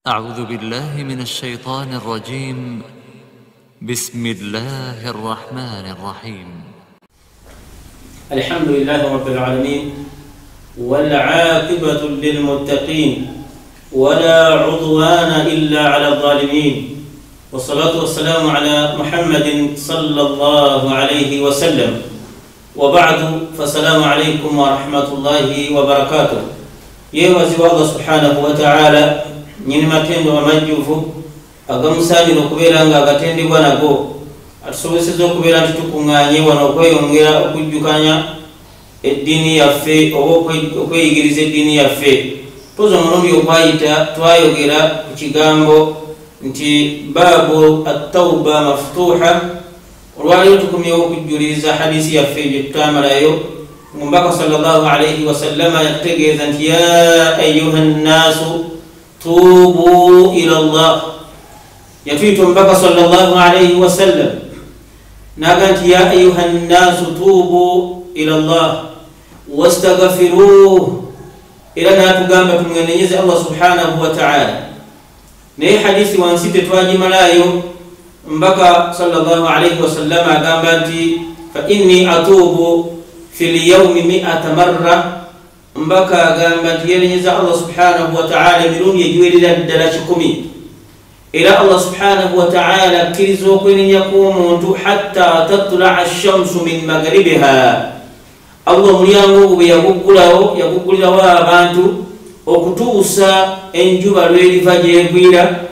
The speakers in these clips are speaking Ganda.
أعوذ بالله من الشيطان الرجيم. بسم الله الرحمن الرحيم. الحمد لله رب العالمين والعاقبة للمتقين ولا عدوان إلا على الظالمين، والصلاة والسلام على محمد صلى الله عليه وسلم، وبعد فالسلام عليكم ورحمة الله وبركاته. يوازي الله سبحانه وتعالى nyini matendo amajjuvu agamusaanira okubeera nga agatendebwa nago, atusobozeseza okubeera nti tukuŋŋaanye wano okweyongera okujjukanya eddiini yaffe oba okweyigiriza eddiini yaffe. Poza omulundi okwayita twayogera ku kigambo nti baabu attawba mafutuha. Olwaliwo tukumyewo okujjuliriza hadisi yaffe gye tutamalayo. Omubaka sallallahu alayhi wasallama yakutegeeza nti ya ayuha nnaasu tubu ila Allah. Yatwita omubaka sallallahu alayhi wasallam naga nti ya ayuha nnaasu tubu ila Allah wastaghfiruh, era natugamba tumwenenyeze Allah subhanahu wa ta'ala. Naye hadisi wansi tetwagimalayo. Mbaka sallallahu alayhi wasallam agamba nti fa inni atubu fil yawmi 100 marra. Mbaka agamba nti yenenyeza Allah subhanahu wa ta'ala emirundi egiwerera ddala 100. Era Allah subhanahu wa ta'ala akkiriza okwenenya kw'omuntu hatta tatla'a ash-shamsu min maghribiha. Allah omulyango ogwo bwe yaguggulirawo abantu okutuusa enjuba lweriva gyegwira,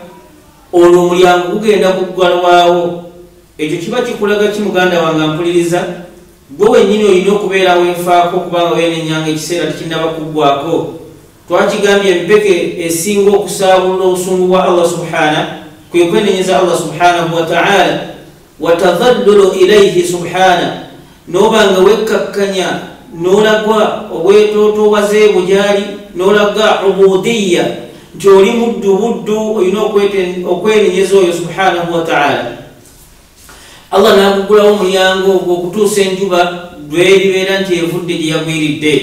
olwo omulyango gugenda kuggulwawo. Ekyo kiba kikulaga ki muganda wange ampuliriza? Gwe wennyini olina okubeera weefaako kubanga weenenyanga ekiseera tekinnaba kuggwako. Twakigambye empeke esinga okusaabulula obusungu bwa Allah subhanahu kwe kwenenyeza Allah subhanahu wa ta'ala, watadhallulu ilayhi subhanahu, n'obanga wekkakkanya n'olagwa obwetootowaze bugyali, n'olaga ubudiyya nti oli muddu olina okwenenyeza oyo subhanahu wa ta'ala. Allah n'aguggulawo omulyango ogwo okutuusa enjuba lweribeera nti evudde gye yagwiridde.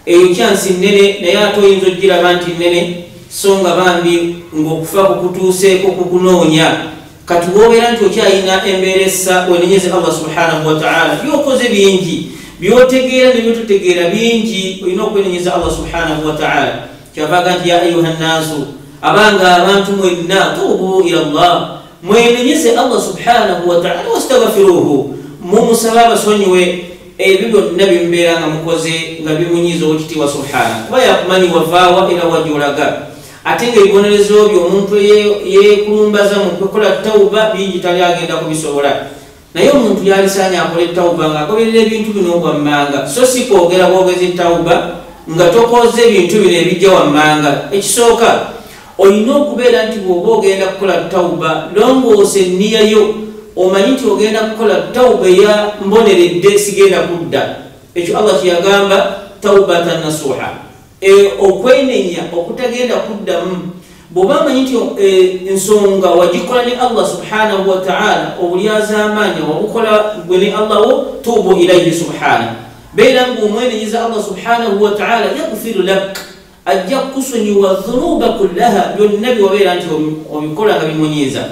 Eyo kyansi nnene, naye ate oyinza ogiraba nti nnene so nga bambi ng'okufa kukutuuseeko kukunoonya. Kati wobeera nti okyayina embeera essa wenenyeze Allah subhanahu wa ta'ala. Byokoze bingi, byotegeera ne byototegeera bingi, olina okwenenyeza Allah subhanahu wa ta'ala. Kyavaga nti ya ayuha nnaasu, abanga abantu mwenna tubu ila Allah, mwenenyeze Allah subhanahu wa ta'ala wastaghfiruhu, mumusaba abasonyiwe ebyo byonna bimubeera nga mukoze nga bimunyiza okitiibwa subhanahu. Kuba yakumanyi wavaawa era wajolaga. Ate ng'ebibonerezo byo omuntu yeekulumbaza mu kukola tawuba bingi tali agenda kubisobola. Naye omuntu yalisaanye akole tawuba ng'agoberera ebintu bino wammanga, so si kwogera bwogezi tawuba nga tokoze ebintu bino ebijja wammanga. Ekisooka olina okubeera nti bw'oba ogenda kukola tawuba longoosa enniya yo, omanyi nti ogenda kukola tawuba eya mboneredde, sigenda kudda. Ekyo Allah kyeyagamba tawbatan nasuha, okwenenya okutagenda kuddamu. Bw'oba manyi nti ensonga wagikola ne Allah subhanahu wa ta'ala, obulyazaamaanya wabukola gwe ne Allah wo, tubu ilayhi subhanahu, beera ng'omwenenyeza Allah subhanahu wa ta'ala yaghfiru lak, ajja kukusonyiwa dhunuba kullaha, byonna byewabeera nti obikola nga bimunyiiza.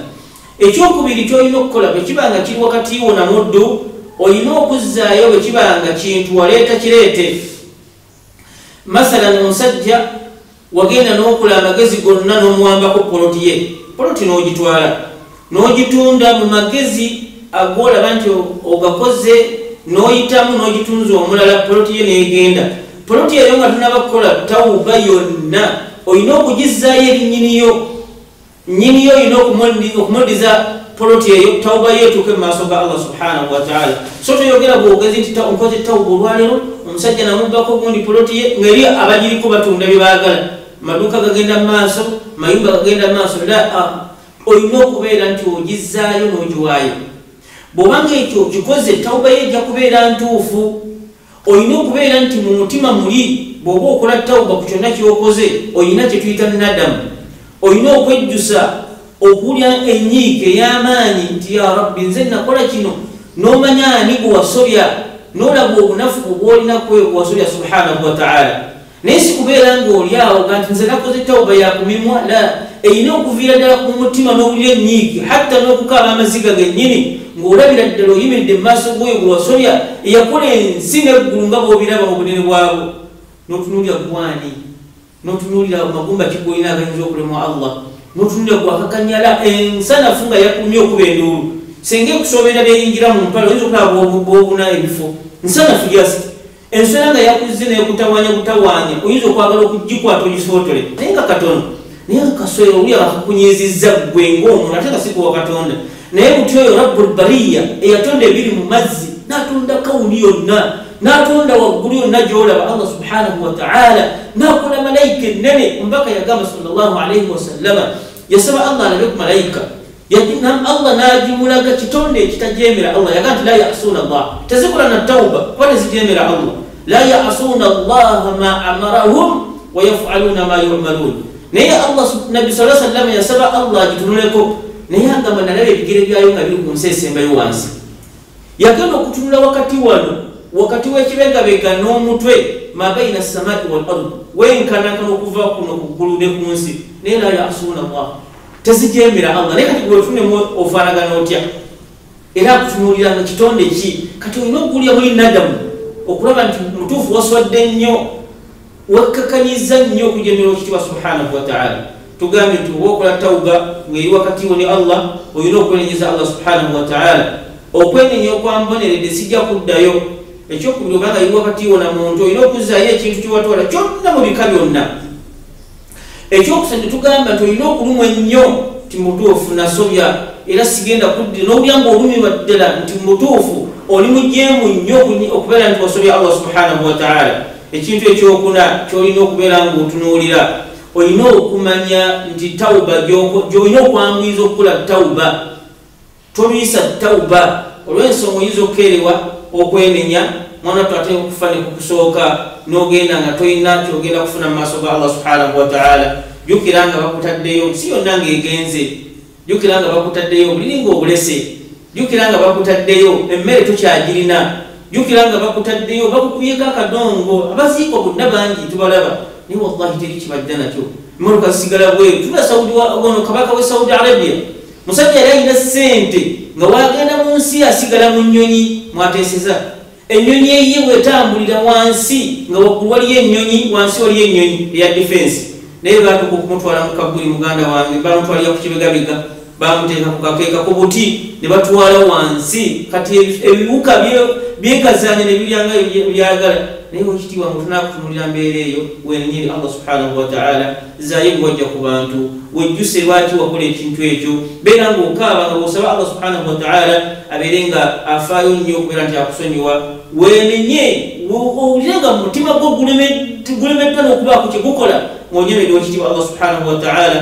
Ekyokubiri kyolina okukola bwe kiba nga kiri wakati wo na muddu, olina okuzzaayo bwe kiba nga kintu waleeta kireete. Masalan, omusajja wagenda n'okola amagezi gonna n'omuwambako poloti ye, poloti n'ogitwala n'ogitunda mu magezi agolaba nti ogakoze, n'oyitamu n'ogitunza omulala, poloti ye n'egenda. Poloti eyo nga tunaba kukola tawuba yonna, olina okugizzaayo eri nnyiniyo olina okumuddiza poloti eyo, tawuba yo etuuke mu maaso ga Allah subhanahu wa ta'ala. So toyogera bwogezi nti nkoze tawuba olwaleero, omusajja namubbako gundi poloti ye, ngeri abagiriko batunda bye baagala, maduuka gagenda mu maaso, mayumba gagenda mu maaso. Olina okubeera nti ogizzaayo n'ogiwaayo. Bw'obanga ekyo kikoze tawuba ye ejja kubeera ntuufu. Olina okubeera nti mu mutima muli, bw'oba okola tawuba ku kyonna kyokoze, olina kye tuyita nadamu. Olina okwejjusa okulya enyiike ey'amaanyi nti ya Rabbi, nze nakola kino, n'omanya ani gwe wasobya, n'olaba obunafu obwolina kwe wasobya subhanahu wa ta'ala. Naye si kubeera ng'oli awo nga nti nze nakoze tawuba ya kumimwa, la, eyina okuviira ddala ku mutima n'owulira enyiiki hatta n'okukaaba amaziga gennyini ng'olabira ddala oyimiridde mu maaso g'oyo gwe wasobya eyakola ensi n'eggulu nga bw'obiraba obunene bwabo n'otunuulira gwani n'otunuulira amagumba kigolina agayinza okulemwa Allah n'otunuulira gwakakanyala ensanafu nga yakulumya okuba enduulu singa ekusoberera beyingira mu mpala oyinza okulaba bwobuna ebifo nsanafu gyasi enswera nga yakuzze neyekutawanya butawanya oyinza okwagala okugikwata ogisootole naye nga katono naye nga kaswera oli akakunyizizza gwe ng'omuntu ate nga sikuwa katonda naye muti oyo rabbul bariya eyatonda ebiri mu mazzi n'atonda kawuni yonna n'atonda waggulu yonna gy'olaba Allah subhanahu wa ta'ala n'akola malayika ennene omubaka yagamba sallallahu alaihi wasallama yasaba Allah alabe ku malayika Allah najimulaga kitonde ekitajemera Allah yagamba la ya'suna Allah tazikola na tauba kwa tezijemera Allah la ya'suna Allah ma amarahum wa yaf'aluna ma yu'malun naye Allah nabi sallallahu alaihi wasallam yasaba Allah gitunuleko naye agamba nalabe ebigere byayo nga biri ku nsi esembayo wansi yagenda okutunula wakati wano wakati w'ekibegabega n'omutwe mabaina samai wal ard wenkanakana okuva kuno kuggulu ne ku nsi naye la ya'suna Allah tezijemera Allah naye kati gwetunemu ofaanagana otya era akutunuulira nga kitonde ki kati olina okuwulira muli nadamu okulaba nti mutuufu waswadde nnyo wakkakanyiza nnyo okujemera okitiibwa subhanahu wa ta'ala tugambye nti oba okola tawuba ng'eri wakati wo ne Allah olina okwenenyeza Allah subhanahu wa ta'ala okwenenya okwamboneredde sijja kuddayo ekyokubiri obanga eri wakati wo na muntu olina okuzzaayo ekintu kyewatwala kyonna mu bika byonna ekyokusatu tugamba nti olina okulumwa ennyo nti mutuufu nasobya era sigenda kuddira n'owulira ng'olumirwa ddala nti mutuufu oli mujeemu nnyo okubeera nti wasobya Allah subhanahu wa ta'ala ekintu ekyokuna kyolina okubeera ng'otunuulira olina okumanya nti tawuba gy'olina okwanguyiriza okukola tawuba toluyisa tawuba olw'ensonga oyinza okukeerewa okwenenya mwana twate okufa ne kukusooka n'ogenda nga tolina kyogenda kufuna mu maaso ga Allah subhanahu wa ta'ala jjukira nga bakutaddeyo si yonna ng'egenze jjukira nga bakutaddeyo obuliri ng'obulese jjukira nga bakutaddeyo emmere tokyagirina jjukira nga bakutaddeyo bakukubyeko akadongo abaziiko bonna bangi tubalaba naye wallahi teri kibajja nakyo emmotoka zisigala bweru tula ono kabaka w'e Saudi Arabia musajja yali alina ssente nga wagenda mu nsi asigala mu nnyonyi mwateeseza ennyonyi eyiye bwetambulira wansi nga waggulu waliyo ennyonyi wansi waliyo ennyonyi eya defense naye baatuka okumutwala mu kabbuli muganda wange bamutwalira ku kibegabega bamuteeka ku kakeeka ku buti ne batwala wansi kati ebiwuka byekazanya ne biryanga byagala naye wekitiibwa ngu tunakutunulira mbeera eyo wenenyeri Allah subhanahu wa ta'ala zaye gwajja ku bantu wejjuse lwaki wakola ekintu ekyo beera ng'okaaba nga bw'osaba Allah subhanahu wa ta'ala abeere nga afaayo nnyo okubeera nti akusonyiwa wenenye owulire nga mu mutima gwo gulemeddwa n'okubaako kye gukola ng'onyemedde wekitiibwa Allah subhanahu wa ta'ala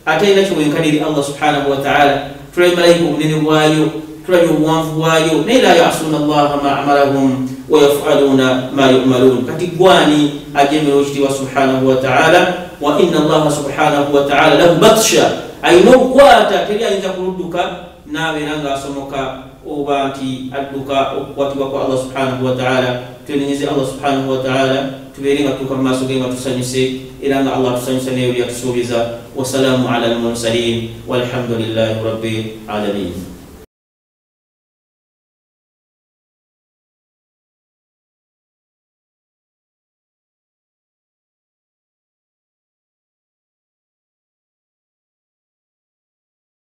ate alina kyewenkaniri Allah subhanahu wa ta'ala tulabe malayika obunene bwayo tulabe obuwanvu bwayo naye la ya'suna Allah ma amarahum wa yaf'aluna ma yu'malun kati gwani ajemera okitiibwa subhanahu wa ta'ala wa inna Allah subhanahu wa ta'ala lahu batsha ayina okukwata teri ayinza kuludduka n'abeera ng'asomoka oba nti adduka okukwatibwa kwa Allah subhanahu wa ta'ala twenenyeze Allah subhanahu wa ta'ala tubeere nga tutuuka mu maaso ge nga tusanyuse era nga Allah tusanyusa neyo byatusuubiza wasalaamu ala al mursalin walhamdulillahi rabbil alamin